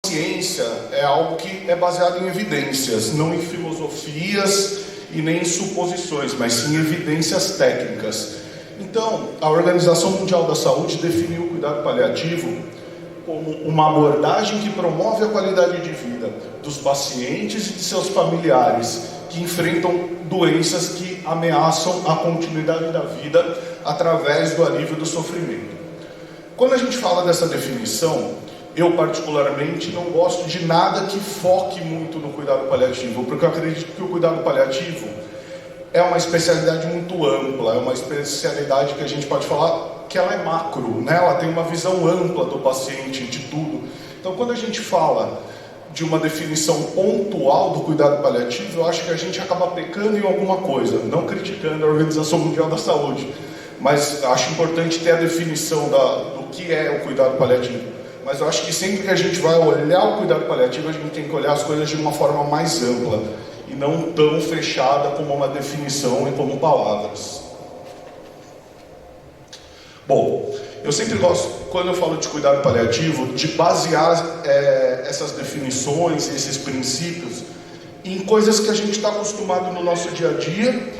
ciência é algo que é baseado em evidências, não em filosofias e nem em suposições, mas sim em evidências técnicas. Então, a Organização Mundial da Saúde definiu o cuidado paliativo como uma abordagem que promove a qualidade de vida dos pacientes e de seus familiares que enfrentam doenças que ameaçam a continuidade da vida através do alívio do sofrimento. Quando a gente fala dessa definição, eu particularmente não gosto de nada que foque muito no cuidado paliativo, porque eu acredito que o cuidado paliativo é uma especialidade muito ampla, é uma especialidade que a gente pode falar que ela é macro, né? Ela tem uma visão ampla do paciente, de tudo. Então, quando a gente fala de uma definição pontual do cuidado paliativo, eu acho que a gente acaba pecando em alguma coisa, não criticando a Organização Mundial da Saúde, mas acho importante ter a definição do que é o cuidado paliativo. Mas eu acho que sempre que a gente vai olhar o cuidado paliativo, a gente tem que olhar as coisas de uma forma mais ampla e não tão fechada como uma definição e como palavras. Bom, eu sempre gosto, quando eu falo de cuidado paliativo, de basear essas definições e esses princípios em coisas que a gente está acostumado no nosso dia a dia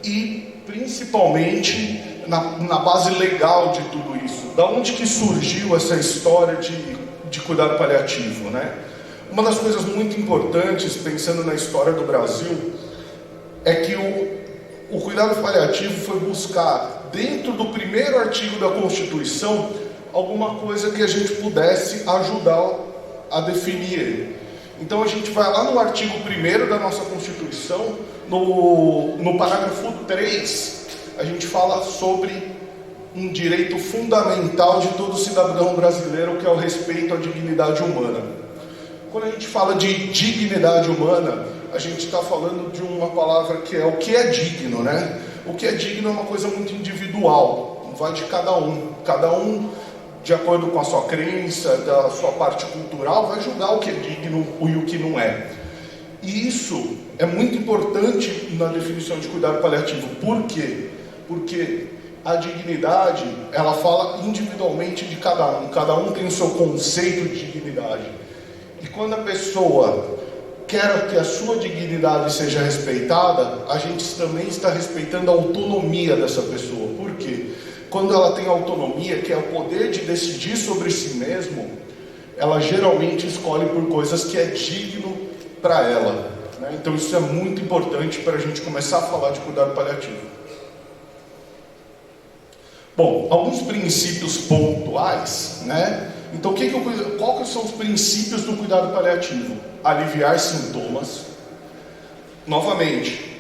e principalmente na base legal de tudo isso. Da onde que surgiu essa história de cuidado paliativo, né? Uma das coisas muito importantes, pensando na história do Brasil, é que o cuidado paliativo foi buscar, dentro do primeiro artigo da Constituição, alguma coisa que a gente pudesse ajudar a definir ele. Então a gente vai lá no artigo 1º da nossa Constituição, no parágrafo 3, a gente fala sobre um direito fundamental de todo cidadão brasileiro, que é o respeito à dignidade humana. Quando a gente fala de dignidade humana, a gente está falando de uma palavra que é o que é digno, né? O que é digno é uma coisa muito individual, vai de cada um, de acordo com a sua crença, da sua parte cultural, vai julgar o que é digno e o que não é. E isso é muito importante na definição de cuidado paliativo. Por quê? Porque a dignidade, ela fala individualmente de cada um tem o seu conceito de dignidade. E quando a pessoa quer que a sua dignidade seja respeitada, a gente também está respeitando a autonomia dessa pessoa. Por quê? Quando ela tem autonomia, que é o poder de decidir sobre si mesmo, ela geralmente escolhe por coisas que é digno para ela, né? Então isso é muito importante para a gente começar a falar de cuidado paliativo. Bom, alguns princípios pontuais, né? Então, quais são os princípios do cuidado paliativo? Aliviar sintomas. Novamente,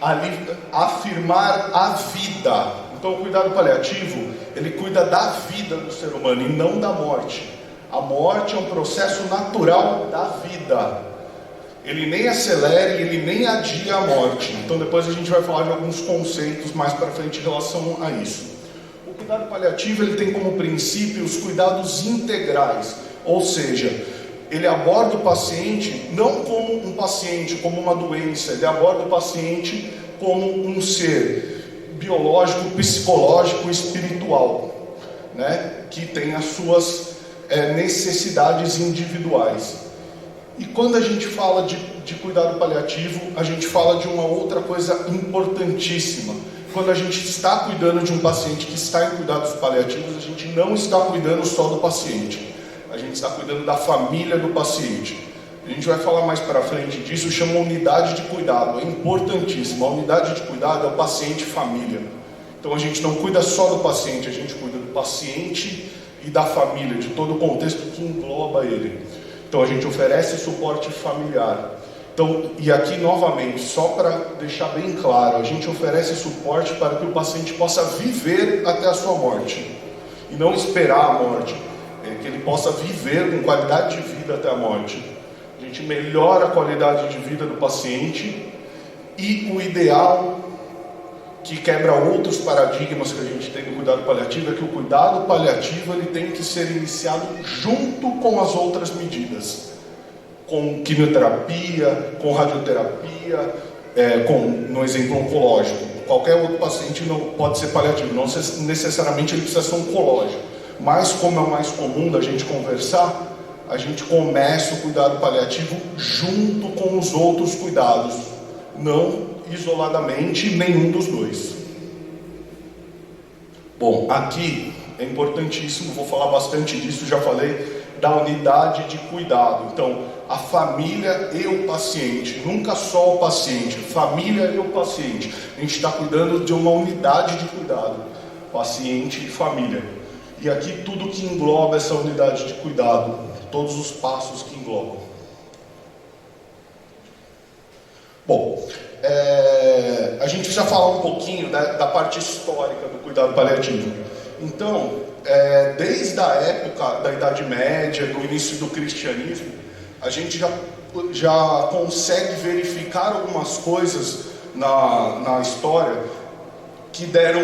afirmar a vida. Então, o cuidado paliativo, ele cuida da vida do ser humano e não da morte. A morte é um processo natural da vida. Ele nem acelera e ele nem adia a morte. Então, depois a gente vai falar de alguns conceitos mais para frente em relação a isso. O cuidado paliativo, ele tem como princípio os cuidados integrais, ou seja, ele aborda o paciente não como um paciente, como uma doença, ele aborda o paciente como um ser biológico, psicológico e espiritual, né? Que tem as suas necessidades individuais. E quando a gente fala de cuidado paliativo, a gente fala de uma outra coisa importantíssima. Quando a gente está cuidando de um paciente que está em cuidados paliativos, a gente não está cuidando só do paciente. A gente está cuidando da família do paciente. A gente vai falar mais para frente disso, chama unidade de cuidado. É importantíssimo. A unidade de cuidado é o paciente e família. Então a gente não cuida só do paciente, a gente cuida do paciente e da família, de todo o contexto que engloba ele. Então a gente oferece suporte familiar. Então, e aqui novamente, só para deixar bem claro, a gente oferece suporte para que o paciente possa viver até a sua morte. E não esperar a morte, que ele possa viver com qualidade de vida até a morte. A gente melhora a qualidade de vida do paciente e o ideal, que quebra outros paradigmas que a gente tem no cuidado paliativo, é que o cuidado paliativo ele tem que ser iniciado junto com as outras medidas. Com quimioterapia, com radioterapia, no exemplo oncológico. Qualquer outro paciente não pode ser paliativo, não necessariamente ele precisa ser oncológico. Mas como é o mais comum da gente conversar, a gente começa o cuidado paliativo junto com os outros cuidados, não isoladamente nenhum dos dois. Bom, aqui é importantíssimo, vou falar bastante disso, já falei da unidade de cuidado. Então, a família e o paciente, nunca só o paciente, família e o paciente. A gente está cuidando de uma unidade de cuidado, paciente e família. E aqui tudo que engloba essa unidade de cuidado, todos os passos que englobam. Bom, a gente precisa falar um pouquinho da parte histórica do cuidado paliativo. Então, desde a época da Idade Média, do início do cristianismo, a gente já consegue verificar algumas coisas na história que deram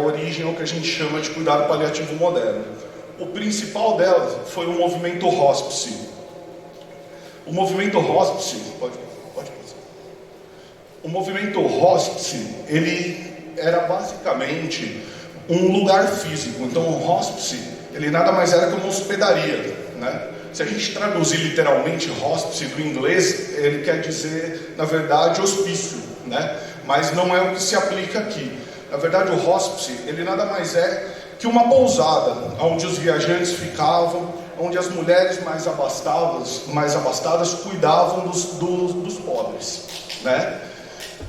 origem ao que a gente chama de cuidado paliativo moderno. O principal delas foi o movimento hospice. O movimento hospice, o movimento hospice, ele era basicamente um lugar físico. Então o hospice, ele nada mais era que uma hospedaria, né? Se a gente traduzir literalmente hospice do inglês, ele quer dizer, na verdade, hospício, né? Mas não é o que se aplica aqui. Na verdade, o hospice, ele nada mais é que uma pousada, onde os viajantes ficavam, onde as mulheres mais abastadas cuidavam dos pobres, né?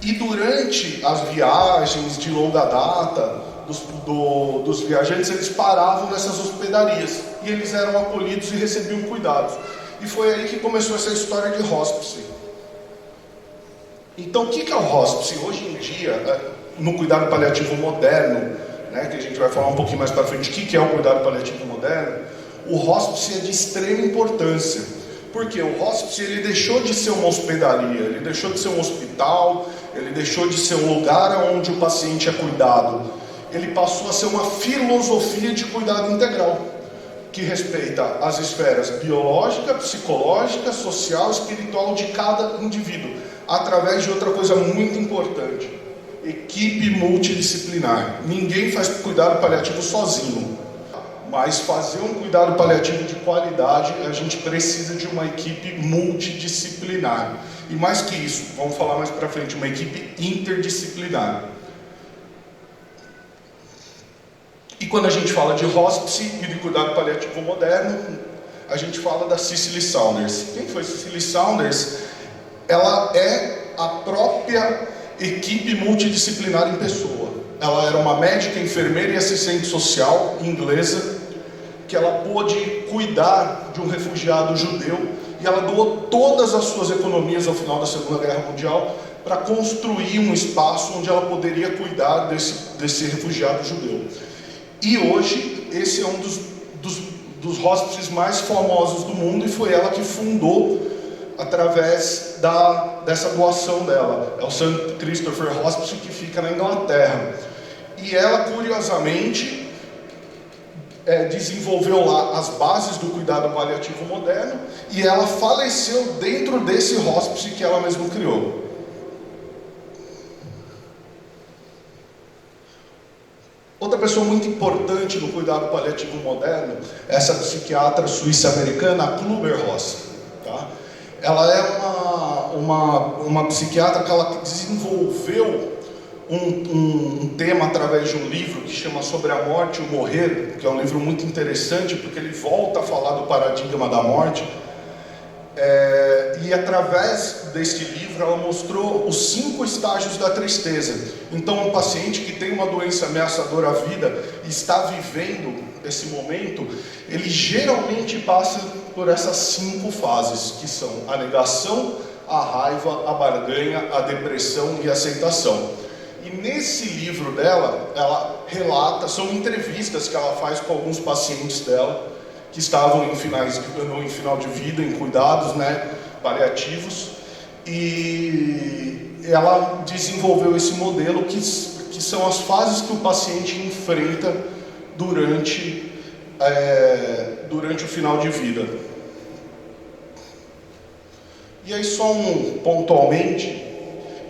E durante as viagens de longa data dos viajantes, eles paravam nessas hospedarias e eles eram acolhidos e recebiam cuidados. E foi aí que começou essa história de hospice. Então, o que é o hospice? Hoje em dia, no cuidado paliativo moderno, né, que a gente vai falar um pouquinho mais para frente, o que é o cuidado paliativo moderno? O hospice é de extrema importância. Porque o hospice, ele deixou de ser uma hospedaria, ele deixou de ser um hospital, ele deixou de ser um lugar onde o paciente é cuidado. Ele passou a ser uma filosofia de cuidado integral, que respeita as esferas biológica, psicológica, social, espiritual de cada indivíduo, através de outra coisa muito importante: equipe multidisciplinar. Ninguém faz cuidado paliativo sozinho, mas fazer um cuidado paliativo de qualidade, a gente precisa de uma equipe multidisciplinar. E mais que isso, vamos falar mais para frente, uma equipe interdisciplinar. E quando a gente fala de hospice e de cuidado paliativo moderno, a gente fala da Cicely Saunders. Quem foi Cicely Saunders? Ela é a própria equipe multidisciplinar em pessoa. Ela era uma médica, enfermeira e assistente social inglesa, que ela pôde cuidar de um refugiado judeu, e ela doou todas as suas economias ao final da Segunda Guerra Mundial para construir um espaço onde ela poderia cuidar desse refugiado judeu. E hoje, esse é um dos hospices mais famosos do mundo, e foi ela que fundou através dessa doação dela. É o St. Christopher Hospice, que fica na Inglaterra. E ela, curiosamente, desenvolveu lá as bases do cuidado paliativo moderno, e ela faleceu dentro desse hospice que ela mesma criou. Outra pessoa muito importante no cuidado paliativo moderno é essa psiquiatra suíça-americana, Kübler-Ross. Tá? Ela é uma psiquiatra que ela desenvolveu um tema através de um livro que chama Sobre a Morte e o Morrer, que é um livro muito interessante porque ele volta a falar do paradigma da morte. E através deste livro ela mostrou os 5 estágios da tristeza. Então um paciente que tem uma doença ameaçadora à vida e está vivendo esse momento, ele geralmente passa por essas 5 fases, que são a negação, a raiva, a barganha, a depressão e a aceitação. E nesse livro dela, ela relata, são entrevistas que ela faz com alguns pacientes dela, que estavam em final de vida, em cuidados, né, paliativos, e ela desenvolveu esse modelo que são as fases que o paciente enfrenta durante o final de vida. E aí só pontualmente,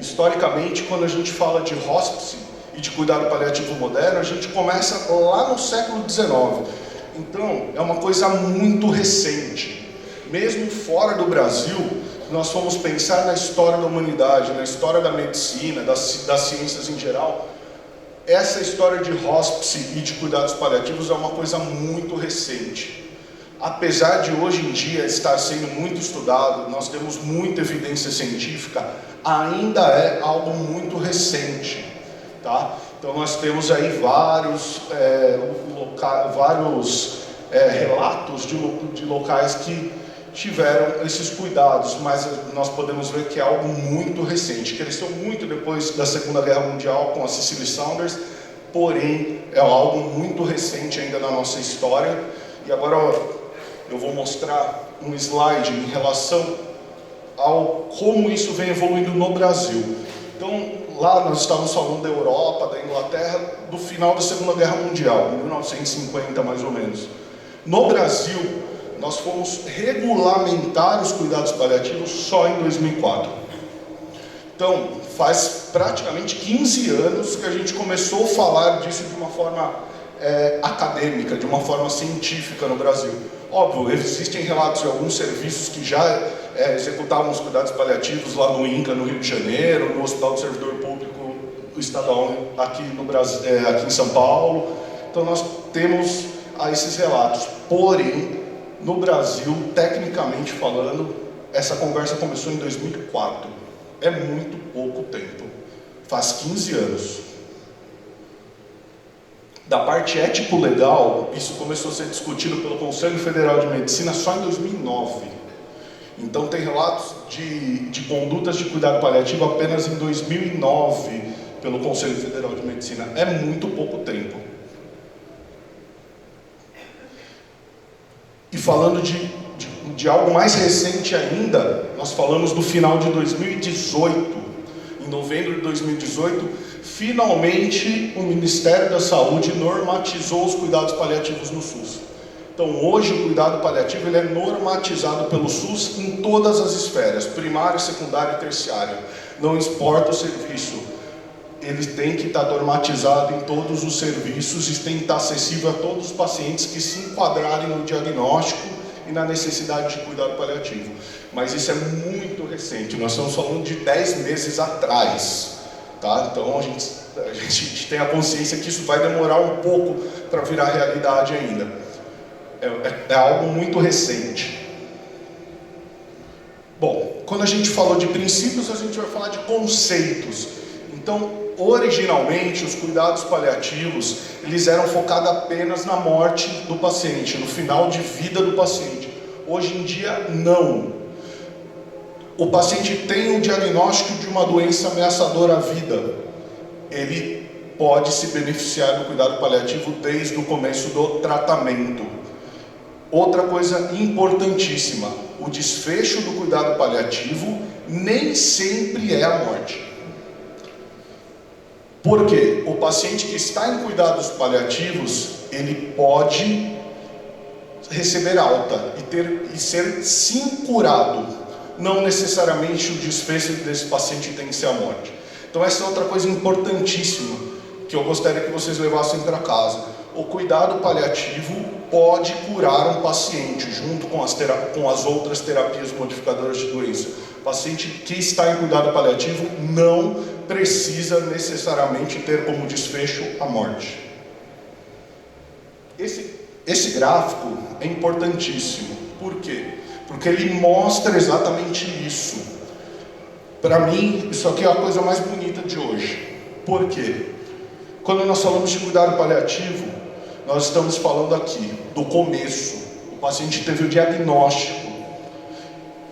historicamente, quando a gente fala de hospice e de cuidado paliativo moderno, a gente começa lá no século XIX. Então, é uma coisa muito recente. Mesmo fora do Brasil, nós fomos pensar na história da humanidade, na história da medicina, das ciências em geral. Essa história de hospice e de cuidados paliativos é uma coisa muito recente. Apesar de hoje em dia estar sendo muito estudado, nós temos muita evidência científica, ainda é algo muito recente, tá? Então nós temos aí vários relatos de locais que tiveram esses cuidados, mas nós podemos ver que é algo muito recente. Cresceu muito depois da Segunda Guerra Mundial com a Cicely Saunders, porém é algo muito recente ainda na nossa história. E agora eu vou mostrar um slide em relação ao como isso vem evoluindo no Brasil. Então, lá nós estávamos falando da Europa, da Inglaterra, do final da Segunda Guerra Mundial, em 1950 mais ou menos. No Brasil, nós fomos regulamentar os cuidados paliativos só em 2004. Então, faz praticamente 15 anos que a gente começou a falar disso de uma forma acadêmica, de uma forma científica no Brasil. Óbvio, existem relatos de alguns serviços que já executavam os cuidados paliativos lá no INCA, no Rio de Janeiro, no Hospital do Servidor Público Estadual aqui no Brasil, aqui em São Paulo. Então nós temos esses relatos. Porém, no Brasil, tecnicamente falando, essa conversa começou em 2004. É muito pouco tempo. Faz 15 anos. Da parte ético-legal, isso começou a ser discutido pelo Conselho Federal de Medicina só em 2009. Então tem relatos de condutas de cuidado paliativo apenas em 2009 pelo Conselho Federal de Medicina. É muito pouco tempo. E falando de algo mais recente ainda, nós falamos do final de 2018. Em novembro de 2018, finalmente o Ministério da Saúde normatizou os cuidados paliativos no SUS. Então hoje o cuidado paliativo ele é normatizado pelo SUS em todas as esferas, primária, secundária e terciária. Não importa o serviço, ele tem que estar normatizado em todos os serviços e tem que estar acessível a todos os pacientes que se enquadrarem no diagnóstico e na necessidade de cuidado paliativo. Mas isso é muito recente, nós estamos falando de 10 meses atrás, tá? Então a gente tem a consciência que isso vai demorar um pouco para virar realidade ainda. É algo muito recente. Bom, quando a gente falou de princípios, a gente vai falar de conceitos. Então, originalmente, os cuidados paliativos, eles eram focados apenas na morte do paciente, no final de vida do paciente. Hoje em dia, não. O paciente tem um diagnóstico de uma doença ameaçadora à vida. Ele pode se beneficiar do cuidado paliativo desde o começo do tratamento. Outra coisa importantíssima, o desfecho do cuidado paliativo nem sempre é a morte. Por quê? O paciente que está em cuidados paliativos, ele pode receber alta e ser sim curado. Não necessariamente o desfecho desse paciente tem que ser a morte. Então essa é outra coisa importantíssima que eu gostaria que vocês levassem para casa. O cuidado paliativo pode curar um paciente junto com as outras terapias modificadoras de doença. O paciente que está em cuidado paliativo não precisa necessariamente ter como desfecho a morte. Esse gráfico é importantíssimo. Por quê? Porque ele mostra exatamente isso. Para mim, isso aqui é a coisa mais bonita de hoje. Por quê? Quando nós falamos de cuidado paliativo, nós estamos falando aqui do começo. O paciente teve o diagnóstico.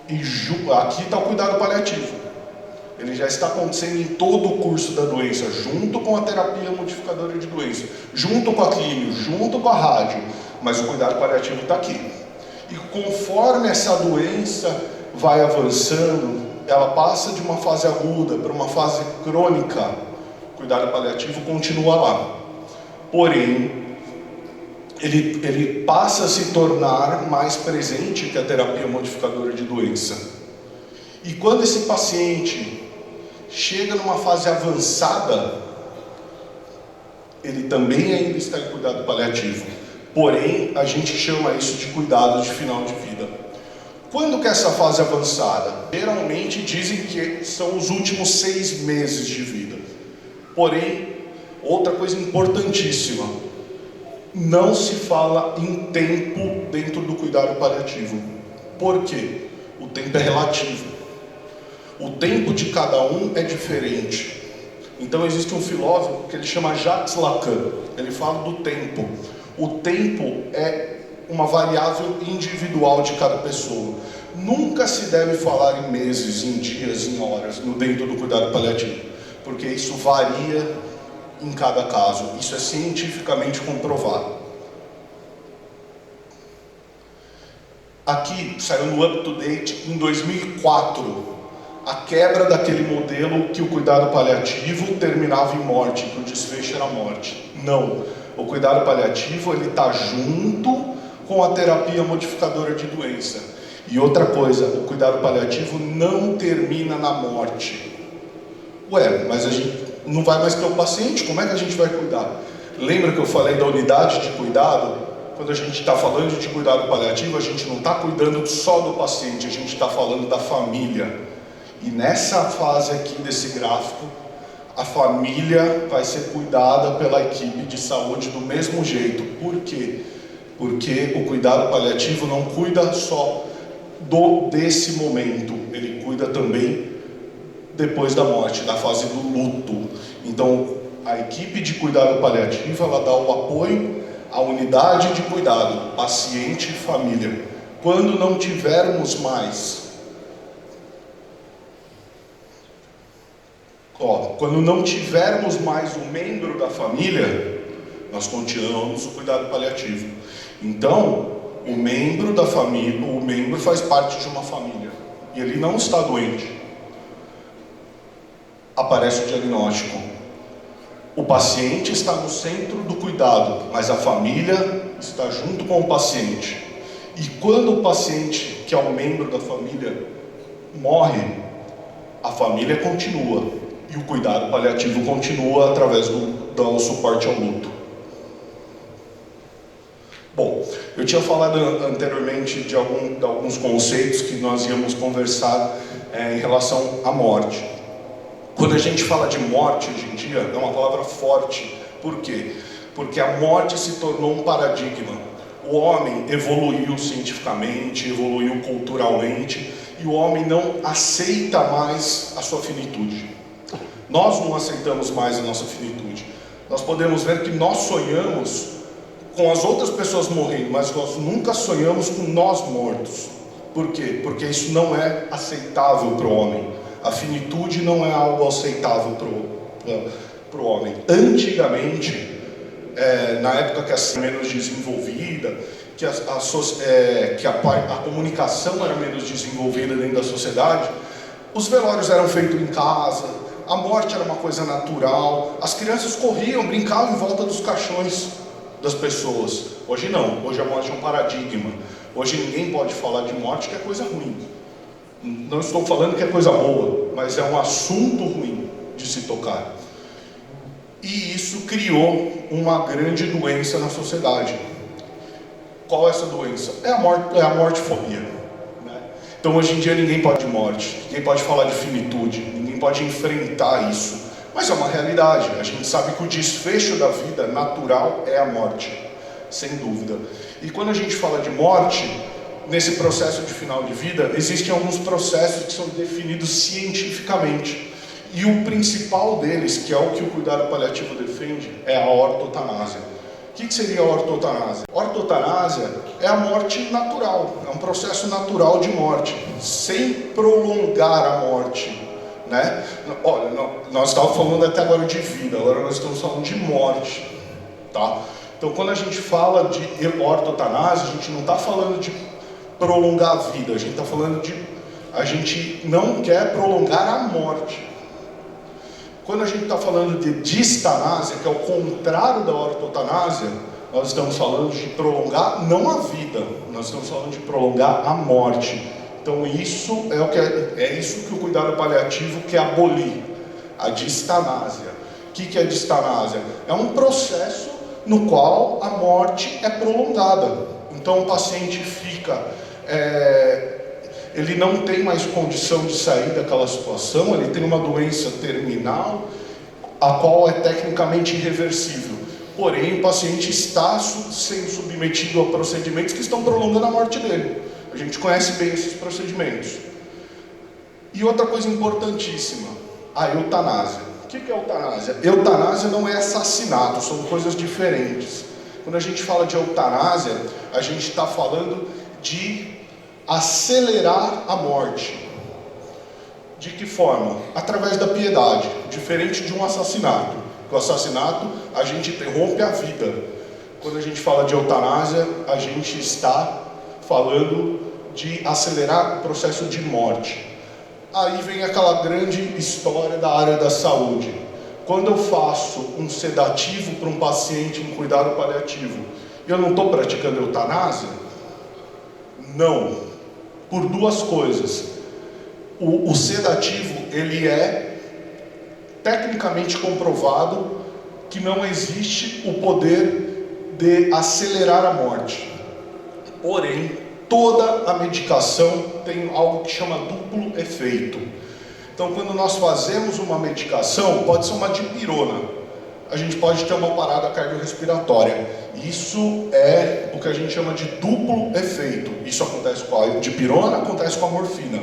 E aqui está o cuidado paliativo. Ele já está acontecendo em todo o curso da doença, junto com a terapia modificadora de doença, junto com a quimio, junto com a rádio. Mas o cuidado paliativo está aqui. E conforme essa doença vai avançando, ela passa de uma fase aguda para uma fase crônica, o cuidado paliativo continua lá. Porém, ele passa a se tornar mais presente que a terapia modificadora de doença. E quando esse paciente chega numa fase avançada, ele também ainda está em cuidado paliativo. Porém, a gente chama isso de cuidado de final de vida. Quando que é essa fase avançada? Geralmente dizem que são os últimos 6 meses de vida. Porém, outra coisa importantíssima, não se fala em tempo dentro do cuidado paliativo. Por quê? O tempo é relativo. O tempo de cada um é diferente. Então existe um filósofo que ele chama Jacques Lacan. Ele fala do tempo. O tempo é uma variável individual de cada pessoa. Nunca se deve falar em meses, em dias, em horas, dentro do cuidado paliativo, porque isso varia em cada caso. Isso é cientificamente comprovado. Aqui saiu no Up to Date em 2004 a quebra daquele modelo que o cuidado paliativo terminava em morte, que o desfecho era morte. Não. O cuidado paliativo ele está junto com a terapia modificadora de doença. E outra coisa, o cuidado paliativo não termina na morte. Ué, mas a gente não vai mais ter o paciente, como é que a gente vai cuidar? Lembra que eu falei da unidade de cuidado? Quando a gente está falando de cuidado paliativo, a gente não está cuidando só do paciente, a gente está falando da família. E nessa fase aqui desse gráfico, a família vai ser cuidada pela equipe de saúde do mesmo jeito. Por quê? Porque o cuidado paliativo não cuida só desse momento, ele cuida também depois da morte, da fase do luto. Então, a equipe de cuidado paliativo, ela dá o apoio à unidade de cuidado, paciente e família. Quando não tivermos mais quando não tivermos mais um membro da família, nós continuamos o cuidado paliativo. Então, o membro da família, o membro faz parte de uma família e ele não está doente. Aparece o diagnóstico. O paciente está no centro do cuidado, mas a família está junto com o paciente. E quando o paciente, que é um membro da família, morre, a família continua. E o cuidado paliativo continua através do suporte ao luto. Bom, eu tinha falado anteriormente de alguns conceitos que nós íamos conversar em relação à morte. Quando a gente fala de morte hoje em dia, é uma palavra forte. Por quê? Porque a morte se tornou um paradigma. O homem evoluiu cientificamente, evoluiu culturalmente, e o homem não aceita mais a sua finitude. Nós não aceitamos mais a nossa finitude. Nós podemos ver que nós sonhamos com as outras pessoas morrendo, mas nós nunca sonhamos com nós mortos. Por quê? Porque isso não é aceitável para o homem. A finitude não é algo aceitável para o homem. Antigamente, na época que a menos desenvolvida, que a comunicação era menos desenvolvida dentro da sociedade, os velórios eram feitos em casa, a morte era uma coisa natural, as crianças corriam, brincavam em volta dos caixões das pessoas. Hoje não, hoje a morte é um paradigma. Hoje ninguém pode falar de morte, que é coisa ruim. Não estou falando que é coisa boa, mas é um assunto ruim de se tocar. E isso criou uma grande doença na sociedade. Qual é essa doença? É a mortefobia. Então hoje em dia ninguém pode de morte, ninguém pode falar de finitude, ninguém pode enfrentar isso. Mas é uma realidade, a gente sabe que o desfecho da vida natural é a morte, sem dúvida. E quando a gente fala de morte, nesse processo de final de vida, existem alguns processos que são definidos cientificamente. E o principal deles, que é o que o cuidado paliativo defende, é a ortotanásia. O que seria a ortotanásia? A ortotanásia é a morte natural, é um processo natural de morte, sem prolongar a morte, né? Olha, nós estávamos falando até agora de vida, agora nós estamos falando de morte, tá? Então, quando a gente fala de ortotanásia, a gente não está falando de prolongar a vida, a gente está falando de... a gente não quer prolongar a morte. Quando a gente está falando de distanásia, que é o contrário da ortotanásia, nós estamos falando de prolongar não a vida, nós estamos falando de prolongar a morte. Então isso é isso que o cuidado paliativo quer abolir, a distanásia. O que é distanásia? É um processo no qual a morte é prolongada. Então o paciente fica, ele não tem mais condição de sair daquela situação, ele tem uma doença terminal, a qual é tecnicamente irreversível. Porém, o paciente está sendo submetido a procedimentos que estão prolongando a morte dele. A gente conhece bem esses procedimentos. E outra coisa importantíssima, a eutanásia. O que é eutanásia? Eutanásia não é assassinato, são coisas diferentes. Quando a gente fala de eutanásia, a gente está falando de acelerar a morte. De que forma? Através da piedade, diferente de um assassinato. O assassinato, a gente interrompe a vida. Quando a gente fala de eutanásia, a gente está falando de acelerar o processo de morte. Aí vem aquela grande história da área da saúde. Quando eu faço um sedativo para um paciente em cuidado paliativo, eu não estou praticando eutanásia? Não. Por duas coisas. O sedativo, ele é tecnicamente comprovado que não existe o poder de acelerar a morte. Porém, toda a medicação tem algo que chama duplo efeito. Então, quando nós fazemos uma medicação, pode ser uma dipirona, a gente pode ter uma parada cardiorrespiratória. Isso é o que a gente chama de duplo efeito. Isso acontece com a dipirona, acontece com a morfina.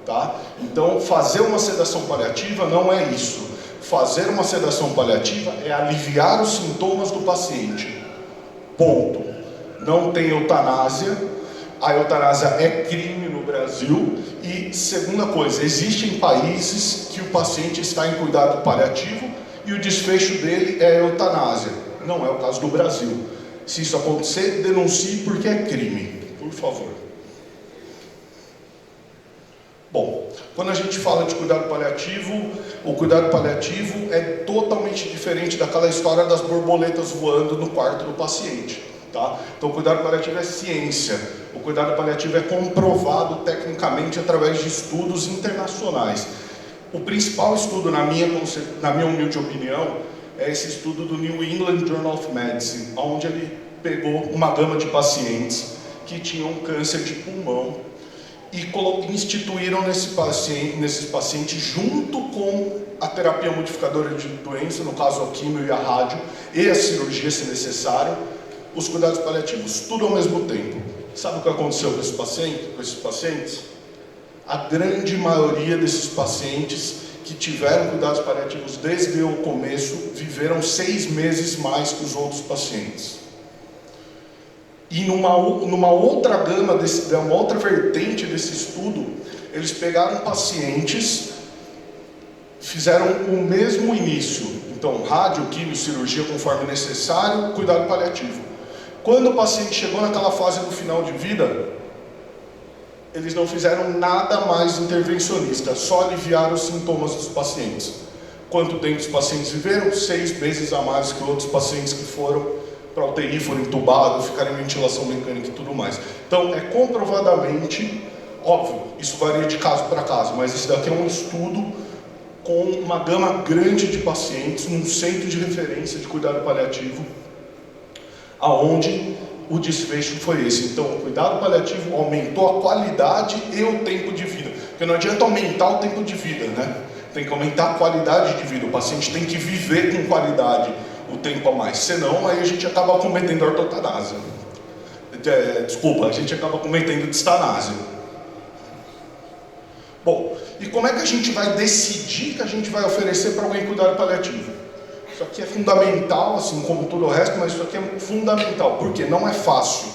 Tá? Então, fazer uma sedação paliativa não é isso. Fazer uma sedação paliativa é aliviar os sintomas do paciente. Ponto. Não tem eutanásia. A eutanásia é crime no Brasil. E, segunda coisa, existem países que o paciente está em cuidado paliativo e o desfecho dele é a eutanásia. Não é o caso do Brasil. Se isso acontecer, denuncie porque é crime. Por favor. Bom, quando a gente fala de cuidado paliativo, o cuidado paliativo é totalmente diferente daquela história das borboletas voando no quarto do paciente. Tá? Então, o cuidado paliativo é ciência. O cuidado paliativo é comprovado tecnicamente através de estudos internacionais. O principal estudo, na minha humilde opinião, é esse estudo do New England Journal of Medicine, onde ele pegou uma gama de pacientes que tinham câncer de pulmão e instituíram nesses pacientes, junto com a terapia modificadora de doença, no caso a quimio e a rádio, e a cirurgia, se necessário, os cuidados paliativos, tudo ao mesmo tempo. Sabe o que aconteceu com esses pacientes? A grande maioria desses pacientes que tiveram cuidados paliativos desde o começo, viveram 6 meses mais que os outros pacientes. E numa outra gama, uma outra vertente desse estudo, eles pegaram pacientes, fizeram o mesmo início. Então, rádio, quimio, cirurgia conforme necessário, cuidado paliativo. Quando o paciente chegou naquela fase do final de vida, eles não fizeram nada mais intervencionista, só aliviaram os sintomas dos pacientes. Quanto tempo os pacientes viveram? 6 meses a mais que outros pacientes que foram para a UTI, foram entubados, ficaram em ventilação mecânica e tudo mais. Então, é comprovadamente, óbvio, isso varia de caso para caso, mas esse daqui é um estudo com uma gama grande de pacientes, num centro de referência de cuidado paliativo, aonde o desfecho foi esse. Então, o cuidado paliativo aumentou a qualidade e o tempo de vida. Porque não adianta aumentar o tempo de vida, né? Tem que aumentar a qualidade de vida. O paciente tem que viver com qualidade o tempo a mais. Senão, aí a gente acaba cometendo ortotanásia. Desculpa, a gente acaba cometendo distanásia. Bom, e como é que a gente vai decidir que a gente vai oferecer para alguém cuidado paliativo? Isso aqui é fundamental, assim como tudo o resto, mas isso aqui é fundamental. Por quê? Não é fácil.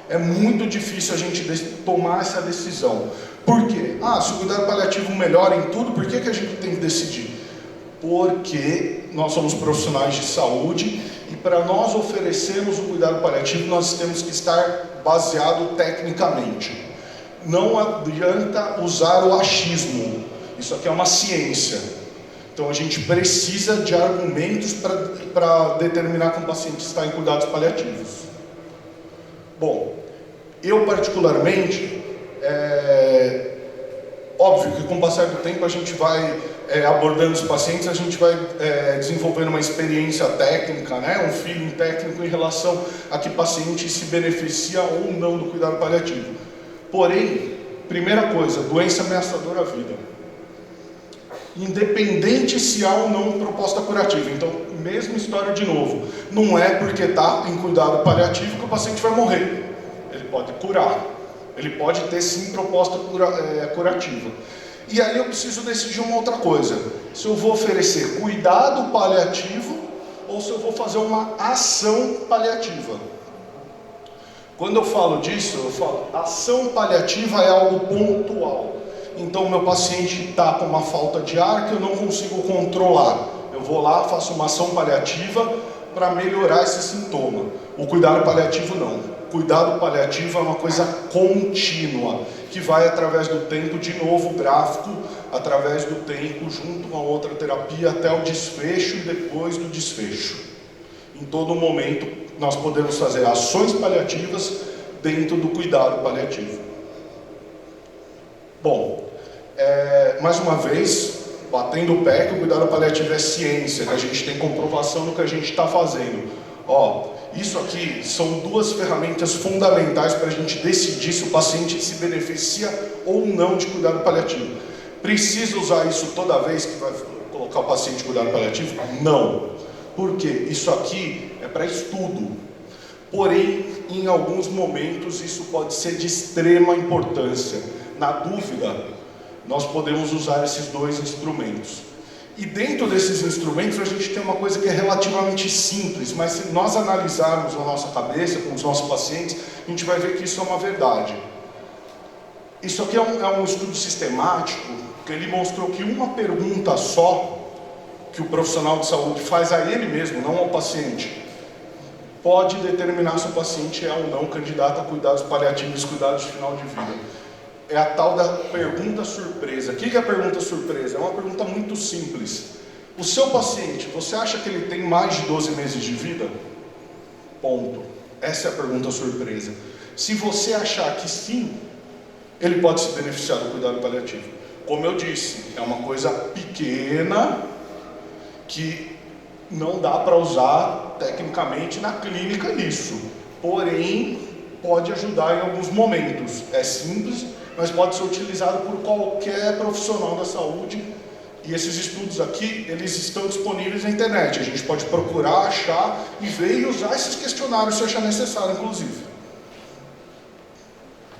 É muito difícil a gente tomar essa decisão. Por quê? Se o cuidado paliativo melhora em tudo, por que a gente tem que decidir? Porque nós somos profissionais de saúde e para nós oferecermos o cuidado paliativo, nós temos que estar baseado tecnicamente. Não adianta usar o achismo. Isso aqui é uma ciência. Então a gente precisa de argumentos para determinar que um paciente está em cuidados paliativos. Bom, eu particularmente, óbvio que com o passar do tempo a gente vai abordando os pacientes, a gente vai desenvolvendo uma experiência técnica, né, um feeling técnico em relação a que paciente se beneficia ou não do cuidado paliativo. Porém, primeira coisa, doença ameaçadora à vida. Independente se há ou não proposta curativa. Então, mesma história de novo. Não é porque está em cuidado paliativo que o paciente vai morrer. Ele pode curar. Ele pode ter sim proposta curativa. E aí eu preciso decidir uma outra coisa. Se eu vou oferecer cuidado paliativo ou se eu vou fazer uma ação paliativa. Quando eu falo disso, eu falo, ação paliativa é algo pontual. Então, o meu paciente está com uma falta de ar que eu não consigo controlar. Eu vou lá, faço uma ação paliativa para melhorar esse sintoma. O cuidado paliativo não. O cuidado paliativo é uma coisa contínua, que vai através do tempo, de novo gráfico, através do tempo, junto a outra terapia, até o desfecho e depois do desfecho. Em todo momento, nós podemos fazer ações paliativas dentro do cuidado paliativo. Bom, mais uma vez, batendo o pé que o cuidado paliativo é ciência, que a gente tem comprovação do que a gente está fazendo. Isso aqui são duas ferramentas fundamentais para a gente decidir se o paciente se beneficia ou não de cuidado paliativo. Precisa usar isso toda vez que vai colocar o paciente em cuidado paliativo? Não. Por quê? Isso aqui é para estudo. Porém, em alguns momentos, isso pode ser de extrema importância. Na dúvida, nós podemos usar esses dois instrumentos. E dentro desses instrumentos, a gente tem uma coisa que é relativamente simples, mas se nós analisarmos a nossa cabeça com os nossos pacientes, a gente vai ver que isso é uma verdade. Isso aqui é um estudo sistemático, que ele mostrou que uma pergunta só, que o profissional de saúde faz a ele mesmo, não ao paciente, pode determinar se o paciente é ou não candidato a cuidados paliativos, cuidados de final de vida. É a tal da pergunta surpresa. O que é a pergunta surpresa? É uma pergunta muito simples. O seu paciente, você acha que ele tem mais de 12 meses de vida? Ponto. Essa é a pergunta surpresa. Se você achar que sim, ele pode se beneficiar do cuidado paliativo. Como eu disse, é uma coisa pequena que não dá para usar tecnicamente na clínica isso. Porém, pode ajudar em alguns momentos. É simples, mas pode ser utilizado por qualquer profissional da saúde. E esses estudos aqui, eles estão disponíveis na internet. A gente pode procurar, achar e ver e usar esses questionários se achar necessário, inclusive.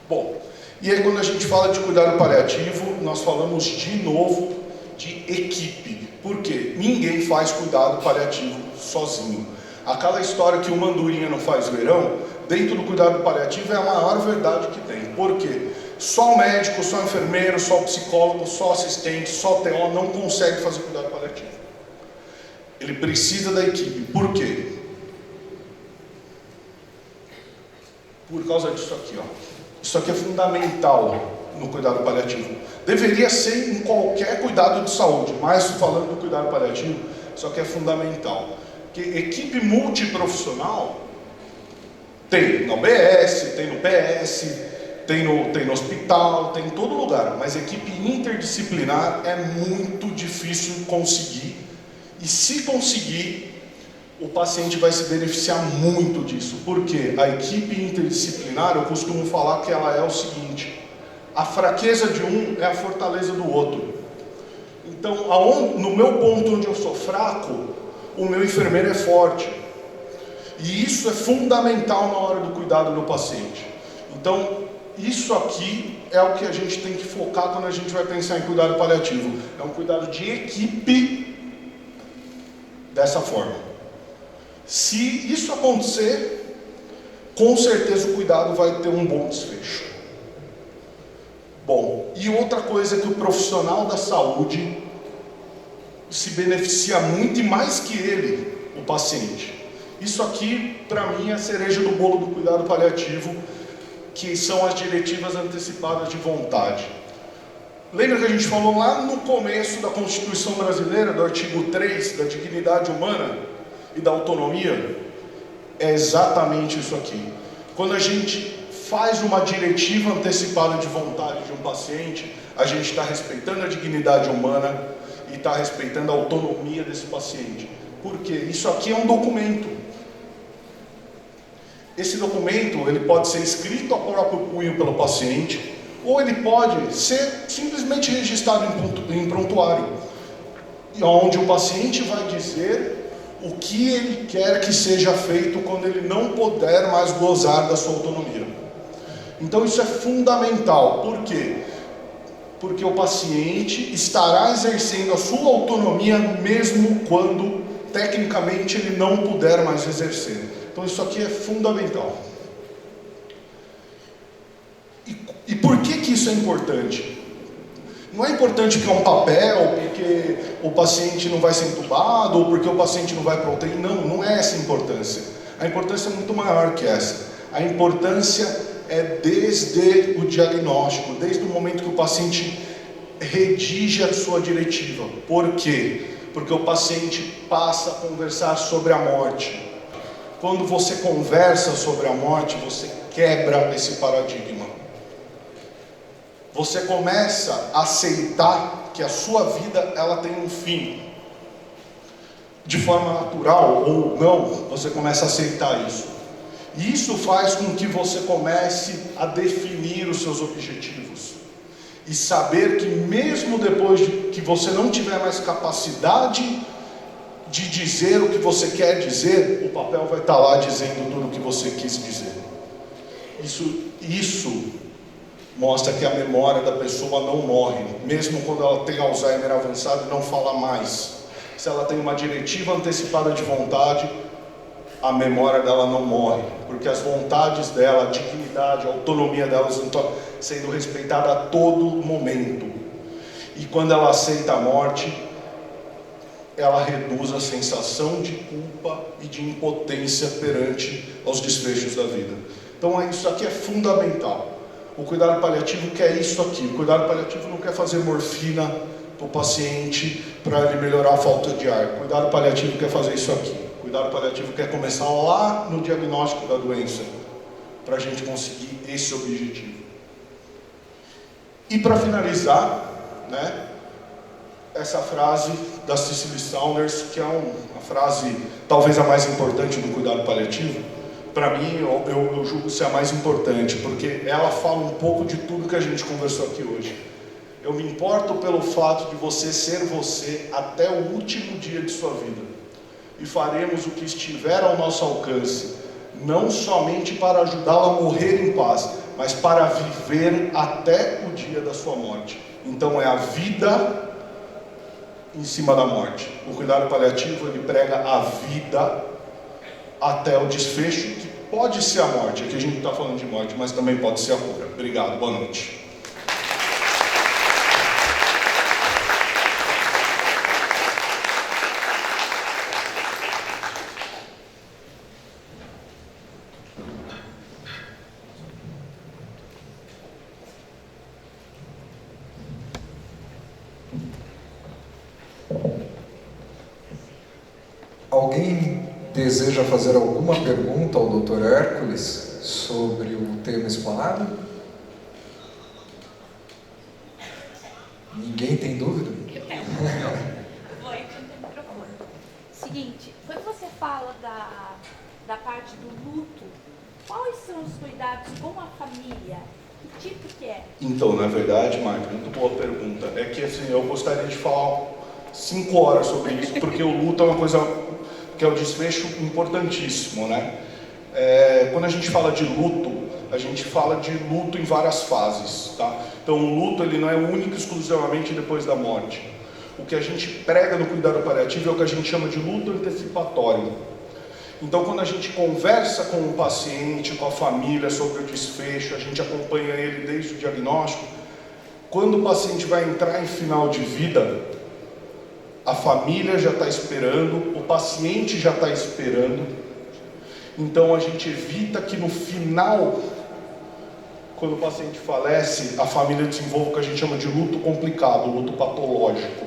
Bom, e aí quando a gente fala de cuidado paliativo, nós falamos de novo de equipe. Por quê? Ninguém faz cuidado paliativo sozinho. Aquela história que o Mandurinha não faz verão, dentro do cuidado paliativo é a maior verdade que tem. Por quê? Só o médico, só o enfermeiro, só o psicólogo, só o assistente, só o TO não consegue fazer cuidado paliativo. Ele precisa da equipe. Por quê? Por causa disso aqui, ó. Isso aqui é fundamental no cuidado paliativo. Deveria ser em qualquer cuidado de saúde, mas falando do cuidado paliativo, isso aqui é fundamental. Porque equipe multiprofissional tem na UBS, tem no PS, tem no hospital, tem em todo lugar, mas equipe interdisciplinar é muito difícil conseguir. E se conseguir, o paciente vai se beneficiar muito disso. Porque a equipe interdisciplinar, eu costumo falar que ela é o seguinte: a fraqueza de um é a fortaleza do outro. Então, no meu ponto onde eu sou fraco, o meu enfermeiro é forte. E isso é fundamental na hora do cuidado do paciente. Então, isso aqui é o que a gente tem que focar quando a gente vai pensar em cuidado paliativo. É um cuidado de equipe dessa forma. Se isso acontecer, com certeza o cuidado vai ter um bom desfecho. Bom, e outra coisa que o profissional da saúde se beneficia muito, e mais que ele, o paciente. Isso aqui, para mim, é a cereja do bolo do cuidado paliativo, que são as diretivas antecipadas de vontade. Lembra que a gente falou lá no começo da Constituição Brasileira, do artigo 3, da dignidade humana e da autonomia? É exatamente isso aqui. Quando a gente faz uma diretiva antecipada de vontade de um paciente, a gente está respeitando a dignidade humana e está respeitando a autonomia desse paciente. Por quê? Isso aqui é um documento. Esse documento ele pode ser escrito a próprio punho pelo paciente, ou ele pode ser simplesmente registrado em prontuário, onde o paciente vai dizer o que ele quer que seja feito quando ele não puder mais gozar da sua autonomia. Então isso é fundamental. Por quê? Porque o paciente estará exercendo a sua autonomia mesmo quando tecnicamente ele não puder mais exercer. Então isso aqui é fundamental. E por que isso é importante? Não é importante porque é um papel, porque o paciente não vai ser entubado, ou porque o paciente não vai para UTI. Não é essa a importância. A importância é muito maior que essa. A importância é desde o diagnóstico, desde o momento que o paciente redige a sua diretiva. Por quê? Porque o paciente passa a conversar sobre a morte. Quando você conversa sobre a morte, você quebra esse paradigma. Você começa a aceitar que a sua vida ela tem um fim. De forma natural ou não, você começa a aceitar isso. E isso faz com que você comece a definir os seus objetivos. E saber que mesmo depois de que você não tiver mais capacidade de dizer o que você quer dizer, o papel vai estar lá dizendo tudo o que você quis dizer. Isso mostra que a memória da pessoa não morre, mesmo quando ela tem Alzheimer avançado e não fala mais. Se ela tem uma diretiva antecipada de vontade, a memória dela não morre, porque as vontades dela, a dignidade, a autonomia delas estão sendo respeitadas a todo momento. E quando ela aceita a morte, ela reduz a sensação de culpa e de impotência perante aos desfechos da vida. Então isso aqui é fundamental. O cuidado paliativo quer isso aqui. O cuidado paliativo não quer fazer morfina para o paciente para ele melhorar a falta de ar. O cuidado paliativo quer fazer isso aqui. O cuidado paliativo quer começar lá no diagnóstico da doença, para a gente conseguir esse objetivo. E para finalizar, né, essa frase da Cicely Saunders, que é uma frase talvez a mais importante do cuidado paliativo. Para mim, eu julgo ser a mais importante, porque ela fala um pouco de tudo que a gente conversou aqui hoje. Eu me importo pelo fato de você ser você até o último dia de sua vida. E faremos o que estiver ao nosso alcance, não somente para ajudá-la a morrer em paz, mas para viver até o dia da sua morte. Então é a vida em cima da morte. O cuidado paliativo, ele prega a vida até o desfecho, que pode ser a morte. Aqui a gente está falando de morte, mas também pode ser a cura. Obrigado, boa noite. Alguém deseja fazer alguma pergunta ao Dr. Hércules sobre o tema explanado? Ninguém tem dúvida? Eu tenho. Vou entrar no microfone. Seguinte, quando você fala da parte do luto, quais são os cuidados com a família? Que tipo que é? Então, na verdade, Marta, muito boa pergunta. É que assim, eu gostaria de falar 5 horas sobre isso, porque o luto é uma coisa que é um desfecho importantíssimo, né? Quando a gente fala de luto, a gente fala de luto em várias fases, tá? Então o luto ele não é único exclusivamente depois da morte. O que a gente prega no cuidado paliativo é o que a gente chama de luto antecipatório. Então quando a gente conversa com o paciente, com a família sobre o desfecho, a gente acompanha ele desde o diagnóstico. Quando o paciente vai entrar em final de vida, a família já está esperando, o paciente já está esperando. Então a gente evita que no final, quando o paciente falece, a família desenvolva o que a gente chama de luto complicado, luto patológico.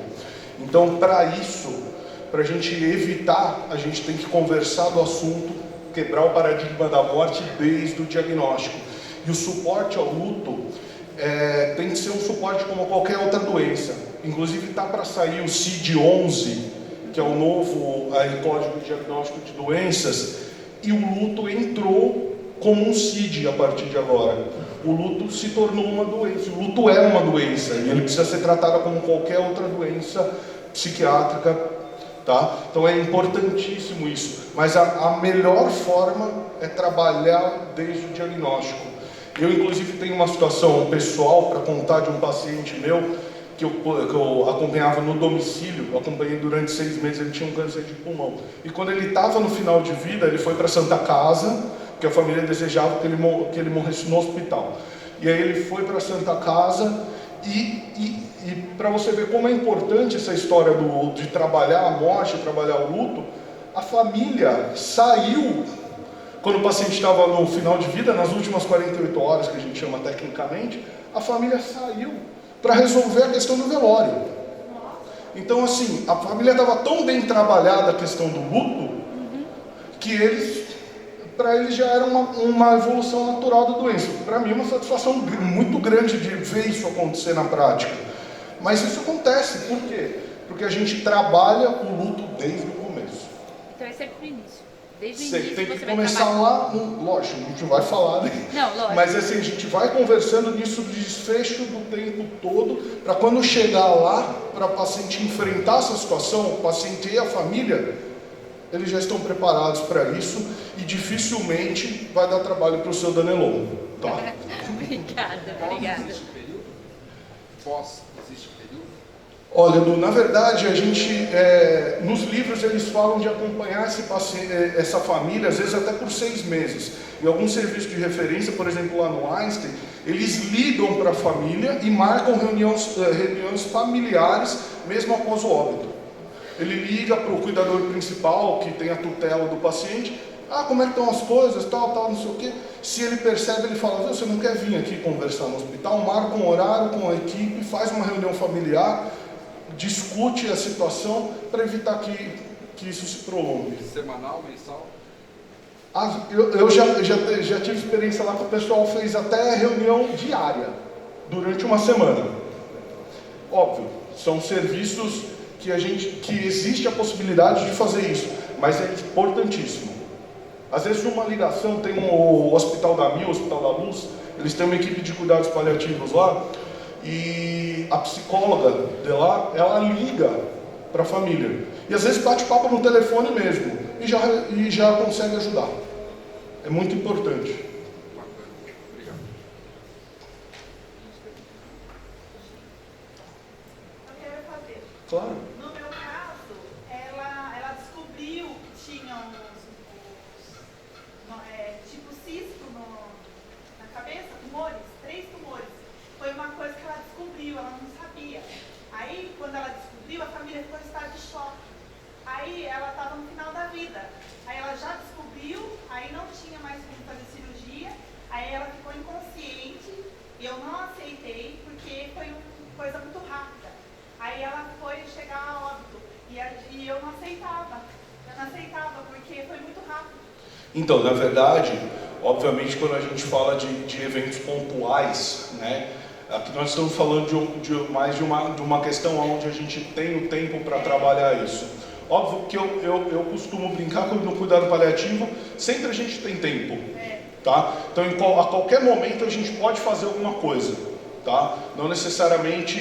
Então para isso, para a gente evitar, a gente tem que conversar do assunto, quebrar o paradigma da morte desde o diagnóstico. E o suporte ao luto tem que ser um suporte como qualquer outra doença. inclusive está para sair o CID-11, que é o novo Código de Diagnóstico de Doenças, e o luto entrou como um CID a partir de agora. O luto se tornou uma doença, o luto é uma doença, e ele precisa ser tratado como qualquer outra doença psiquiátrica, tá? Então é importantíssimo isso, mas a melhor forma é trabalhar desde o diagnóstico. Eu, inclusive, tenho uma situação pessoal para contar de um paciente meu, que eu acompanhava no domicílio, eu acompanhei durante 6 meses, ele tinha um câncer de pulmão. E quando ele estava no final de vida, ele foi para a Santa Casa, porque a família desejava que ele morresse no hospital. E aí ele foi para a Santa Casa, e para você ver como é importante essa história de trabalhar a morte, trabalhar o luto, a família saiu, quando o paciente estava no final de vida, nas últimas 48 horas, que a gente chama tecnicamente, a família saiu para resolver a questão do velório. Então, assim, a família estava tão bem trabalhada a questão do luto, que para eles já era uma evolução natural da doença. Para mim é uma satisfação muito grande de ver isso acontecer na prática. Mas isso acontece, por quê? Porque a gente trabalha o luto desde o começo. Então é sempre no início. Desde o Você início tem que você vai começar trabalhar. lá, lógico, a gente vai falar, né? Não, lógico. Mas assim, a gente vai conversando nisso do desfecho do tempo todo, para quando chegar lá, para o paciente enfrentar essa situação, o paciente e a família, eles já estão preparados para isso, e dificilmente vai dar trabalho para o seu Danelon, tá? Obrigada. Existe período? Existe período? Olha, Edu, na verdade, a gente, nos livros eles falam de acompanhar essa família, às vezes até por 6 meses. Em alguns serviços de referência, por exemplo, lá no Einstein, eles ligam para a família e marcam reuniões familiares, mesmo após o óbito. Ele liga para o cuidador principal, que tem a tutela do paciente, como é que estão as coisas, tal, não sei o quê. Se ele percebe, ele fala, você não quer vir aqui conversar no hospital? Marca um horário com a equipe, faz uma reunião familiar, discute a situação para evitar que isso se prolongue. Semanal, mensal? Eu já tive experiência lá que o pessoal fez até reunião diária, durante uma semana. Óbvio, são serviços que existe a possibilidade de fazer isso, mas é importantíssimo. Às vezes numa ligação tem o Hospital da Mil, o Hospital da Luz, eles têm uma equipe de cuidados paliativos lá, e a psicóloga de lá, ela liga para a família. E às vezes bate papo no telefone mesmo, e já consegue ajudar. É muito importante. Obrigado. Eu quero fazer. Claro. No meu caso, ela descobriu que tinha tipo cisto na cabeça, tumores, 3 tumores. Foi uma coisa que ela descobriu, ela não sabia. Aí, quando ela descobriu, a família ficou em estado de choque. Aí, ela estava no final da vida. Aí, ela já descobriu, aí não tinha mais como fazer cirurgia. Aí, ela ficou inconsciente e eu não aceitei porque foi uma coisa muito rápida. Aí, ela foi chegar a óbito e eu não aceitava. Eu não aceitava porque foi muito rápido. Então, na verdade, obviamente, quando a gente fala de eventos pontuais, né? Aqui nós estamos falando mais de uma questão onde a gente tem o tempo para trabalhar isso. Óbvio que eu costumo brincar que no cuidado paliativo sempre a gente tem tempo, tá? Então a qualquer momento a gente pode fazer alguma coisa, tá? Não necessariamente,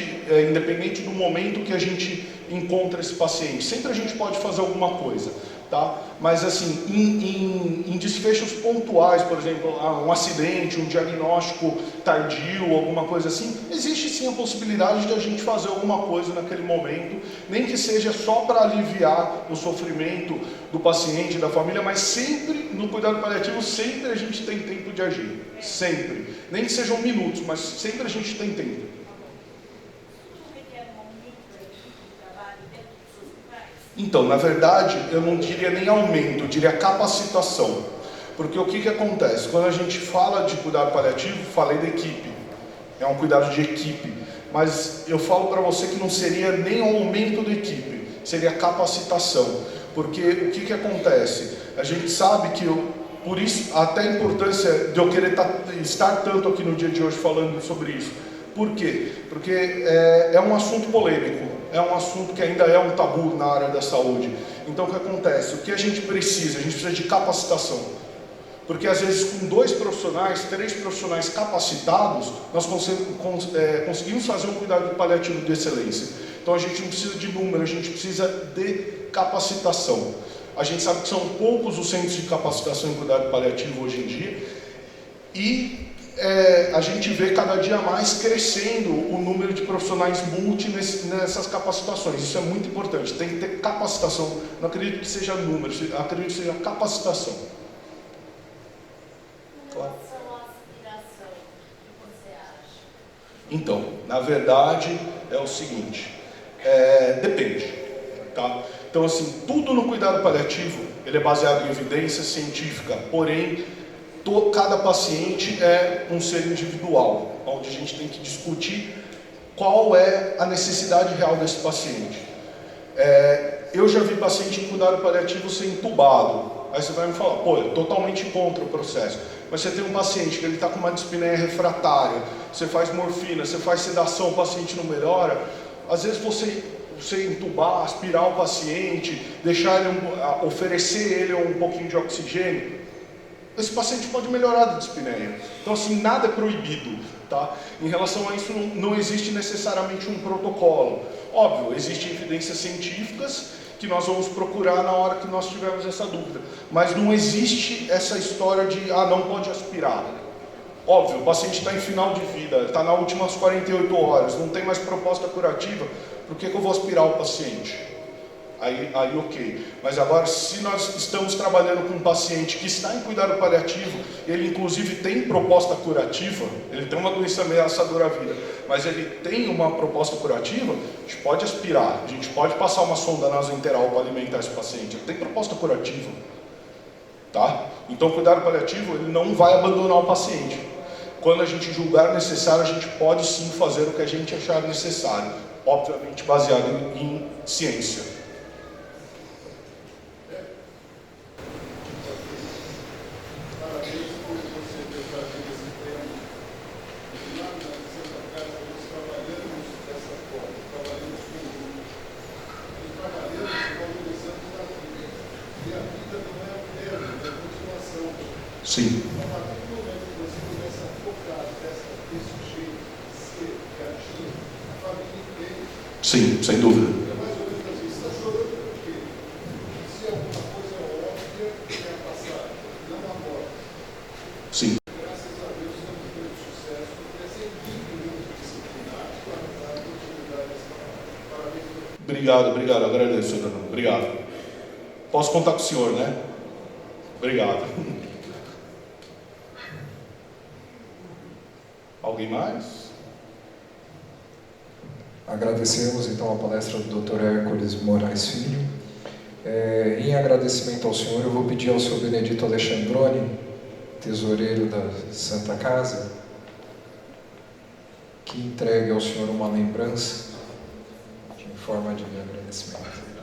independente do momento que a gente encontra esse paciente, sempre a gente pode fazer alguma coisa. Tá? Mas assim, em desfechos pontuais, por exemplo, um acidente, um diagnóstico tardio, alguma coisa assim, existe sim a possibilidade de a gente fazer alguma coisa naquele momento, nem que seja só para aliviar o sofrimento do paciente, da família, mas sempre, no cuidado paliativo, sempre a gente tem tempo de agir, sempre. Nem que sejam minutos, mas sempre a gente tem tempo. Então, na verdade, eu não diria nem aumento, eu diria capacitação. Porque o que acontece? Quando a gente fala de cuidado paliativo, falei da equipe. É um cuidado de equipe. Mas eu falo para você que não seria nem um aumento da equipe, seria capacitação. Porque o que acontece? A gente sabe que, por isso, até a importância de eu querer estar tanto aqui no dia de hoje falando sobre isso. Por quê? Porque é um assunto polêmico, é um assunto que ainda é um tabu na área da saúde. Então o que acontece? O que a gente precisa? A gente precisa de capacitação. Porque às vezes com 2 profissionais, 3 profissionais capacitados, nós conseguimos fazer um cuidado paliativo de excelência. Então a gente não precisa de número, a gente precisa de capacitação. A gente sabe que são poucos os centros de capacitação em cuidado paliativo hoje em dia, e a gente vê cada dia mais crescendo o número de profissionais multi nessas capacitações. Isso é muito importante, tem que ter capacitação. Não acredito que seja número, acredito que seja capacitação. Claro. Então, na verdade, é o seguinte, depende, tá? Então, assim, tudo no cuidado paliativo, ele é baseado em evidência científica, porém, cada paciente é um ser individual, onde a gente tem que discutir qual é a necessidade real desse paciente. Eu já vi paciente em cuidado paliativo ser entubado. Aí você vai me falar, pô, é totalmente contra o processo. Mas você tem um paciente que ele está com uma dispneia refratária, você faz morfina, você faz sedação, o paciente não melhora. Às vezes você entubar, aspirar o paciente, deixar ele, oferecer ele um pouquinho de oxigênio, esse paciente pode melhorar da dispneia. Então, assim, nada é proibido, tá? Em relação a isso, não existe necessariamente um protocolo. Óbvio, existem evidências científicas que nós vamos procurar na hora que nós tivermos essa dúvida. Mas não existe essa história de, não pode aspirar. Óbvio, o paciente está em final de vida, está nas últimas 48 horas, não tem mais proposta curativa, por que eu vou aspirar o paciente? Aí ok. Mas agora, se nós estamos trabalhando com um paciente que está em cuidado paliativo, ele inclusive tem proposta curativa, ele tem uma doença ameaçadora à vida, mas ele tem uma proposta curativa, a gente pode aspirar, a gente pode passar uma sonda nasoenteral para alimentar esse paciente, ele tem proposta curativa. Tá? Então, o cuidado paliativo, ele não vai abandonar o paciente. Quando a gente julgar necessário, a gente pode sim fazer o que a gente achar necessário, obviamente baseado em ciência. Sim. Sim, sem dúvida. Sim. Obrigado, agradeço, Dana. Obrigado. Posso contar com o senhor, né? Obrigado. Alguém mais? Agradecemos então a palestra do Dr. Hércules Moraes Filho. Em agradecimento ao senhor, eu vou pedir ao senhor Benedito Alexandroni, tesoureiro da Santa Casa, que entregue ao senhor uma lembrança em forma de agradecimento.